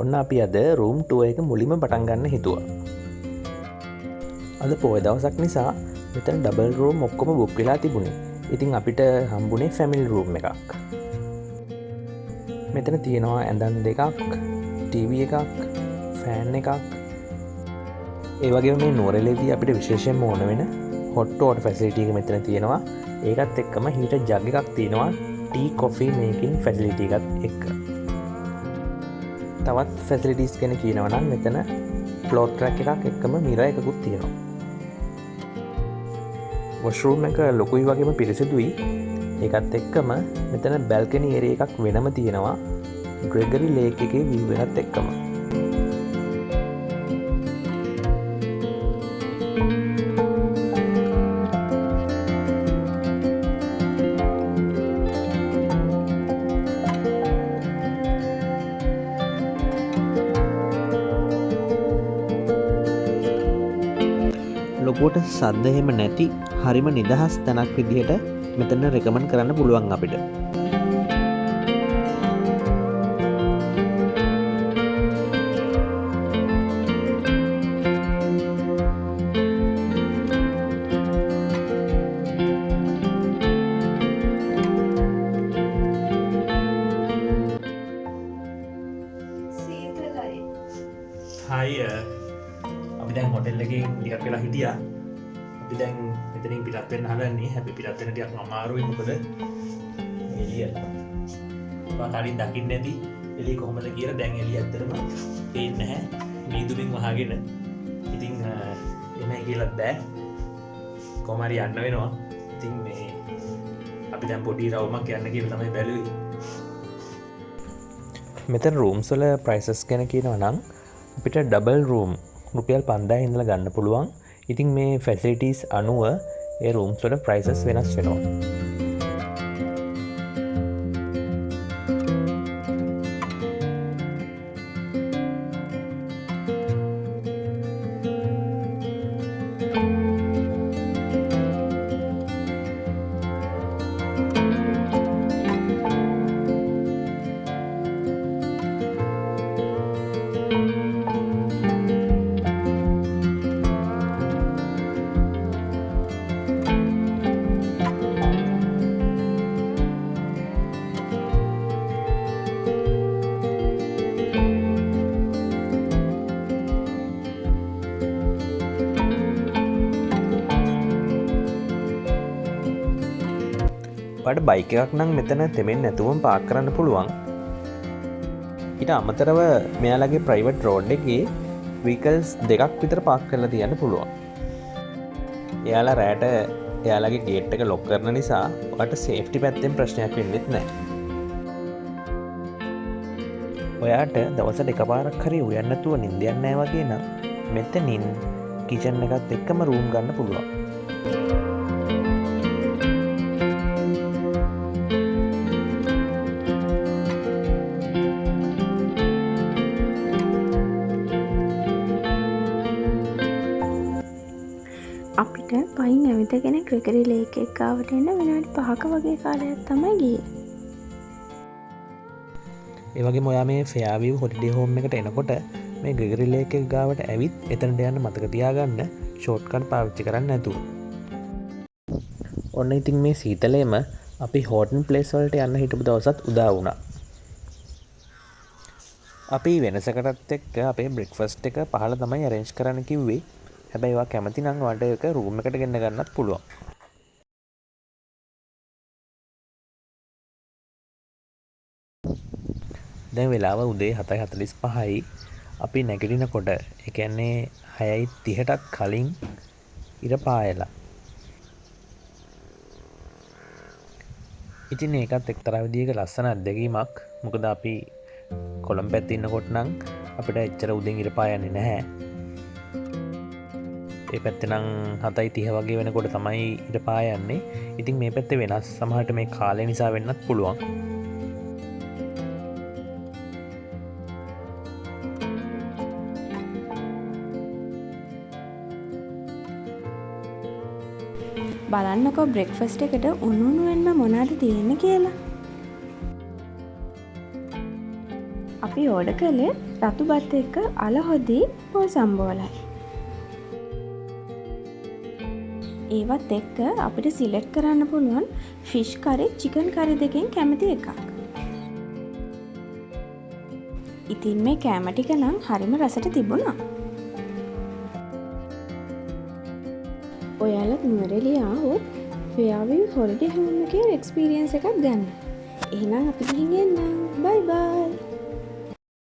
ඔන්න අපි අද රූම් ටුව එක මුලිම පටන් ගන්න හිතුවා. අද පොය දවසක් නිසා මෙතන ඩබල් රූම් ඔක්කොම බුක් වෙලා තිබුණේ. ඉතින් අපිට හම්බුනේ ෆැමිලි රූම් එකක්. මෙතන තියෙනවා ඇඳන් දෙකක්, ටීවී එකක්, ෆෑන් එකක්. ඒ වගේ මේ නුවරඑළියදී අපිට විශේෂයෙන්ම ඕන වෙන හොට් වෝටර් ෆැසිලිටි එක මෙතන තියෙනවා. ඒකත් එක්කම හීටර් ජග් එකක් තියෙනවා ටී කොෆි මේකින් ෆැසිලිටි එකත් එක්ක. තවත් ෆැසිලිටිස් ගැන කියනවා නම් මෙතන ෆ්ලෝර් ට්‍රැක් එකක් එක්කම මිරර් එකකුත් තියෙනවා. වොෂ්රූම් එක ලොකුයි වගේම පිරිසිදුයි. ඒකත් එක්කම මෙතන බැල්කනි ඒරියා එකක් වෙනම තියෙනවා ග්‍රෙගරි ලේක් එකේ view එකත් එක්කම. ලොකුවට සද්ද එහෙම නැති හරිම නිදහස් තැනක් විදිහට මෙතන රෙකමන්ඩ් කරන්න පුළුවන් අපිට. හයි අපි දැන් හොටෙල් එකකින් ටිකක් වෙලා හිටියා. අපි දැන් මෙතනින් පිටත් වෙන්න හදන්නේ. හැබැයි පිටත් වෙන්න ටිකක් අමාරුයි. මොකද එළිය කලින් දකින්න නැති එළිය කොහොමද කියලා දැන් එළිය ඇත්තටම පේන්නේ නැහැ. මීදුමින් වහගෙන. ඉතින් එමේ කියලා බෑ. කොහොම හරි යන්න වෙනවා. ඉතින් මේ අපි දැන් පොඩි රවුමක් යන්න කියලා තමයි බැලුවේ. මෙතන රූම්ස් වල ප්‍රයිසස් ගැන කියනවා නම් අපිට ඩබල් රූම් රුපියල් 5000 ඉඳලා ගන්න පුළුවන්. ඉතින් මේ ෆැසිලිටිස් අනුව ඒ රූම්ස් වල ප්‍රයිසස් වෙනස් වෙනවා. බඩ බයික් එකක් නම් මෙතන තෙමෙන් නැතුවම පාක් කරන්න පුළුවන්. ඊට අමතරව මෙයාලගේ ප්‍රයිවට් රෝඩ් එකේ වීකල්ස් දෙකක් විතර පාක් කරලා තියන්න පුළුවන්. එයාලා රෑට එයාලගේ ගේට් එක ලොක් කරන නිසා ඔයාලට සේෆ්ටි පැත්තෙන් ප්‍රශ්නයක් වෙන්නෙත් නැහැ. ඔයාට දවසට එකපාරක් හරි උයන්න නැතුව නිින්ද යන්නේ නැහැ වගේ නම් මෙතනින් කිචන් එකත් එක්කම රූම් ගන්න පුළුවන්. අපිට පයින් ඇවිදගෙන ග්‍රෙගරි ලේක් එක ගාවට එන්න විනාඩි 5ක වගේ කාලයක් තමයි ගියේ. ඒ වගේම ඔයා මේ ෆෙයාවිව් හොලිඩේ හෝම් එකට එනකොට මේ ග්‍රෙගරි ලේක් එක ගාවට ඇවිත් එතනට යන්න මතක තියාගන්න ෂෝට්කට් පාවිච්චි කරන්න නැතුව. ඔන්න ඉතින් මේ සීතලේම අපි හෝටන් ප්ලේස් වලට යන්න හිටපු දවසත් උදා වුණා. අපි වෙනසකටත් එක්ක අපේ බ්‍රෙක්ෆාස්ට් එක පහළ තමයි අරේන්ජ් කරන්න කිව්වේ. හැබැයි ඔයා කැමති නම් ඔයාලට ඒක රූම් එකට ගෙන්න ගන්නත් පුළුවන්. දැන් වෙලාව උදේ 7:45යි. අපි නැගිටිනකොට ඒ කියන්නේ 6:30ටත් කලින් ඉර පායලා. ඉතින් ඒකත් එක්තරා විදිහක ලස්සන අත්දැකීමක්. මොකද අපි කොළඹ පැත්තේ ඉන්නකොට නම් අපිට එච්චර උදෙන් ඉර පායන්නේ නැහැ. ඒ පැත්තේ නම් 7:30 වගේ වෙනකොට තමයි ඉර පායන්නේ. ඉතින් මේ පැත්තේ වෙනස්. සමහරට මේ කාලේ නිසා වෙන්නත් පුළුවන්. බලන්නකෝ බ්‍රෙක්ෆාස්ට් එකට උණුවෙන්ම මොනවද තියෙන්නේ කියලා. අපි ඕඩර් කළේ රතු බත් එක්ක අල හොදි පොල් සම්බෝලයි. ඒවත් එක්ක අපිට සිලෙක්ට් කරන්න පුළුවන් ෆිෂ් කරි, චිකන් කරි දෙකෙන් කැමති එකක්. ඉතින් මේ කෑම ටික නම් හරිම රසට තිබුණා. ඔයාලත් නුවරඑළිය ආවොත් ෆෙයාර්විව් හොලිඩේ හෝම් එකේ එක්ස්පීරියන්ස් එකක් ගන්න. එහෙනම් අපි ගිහින් එන්නම්. බයි බයි.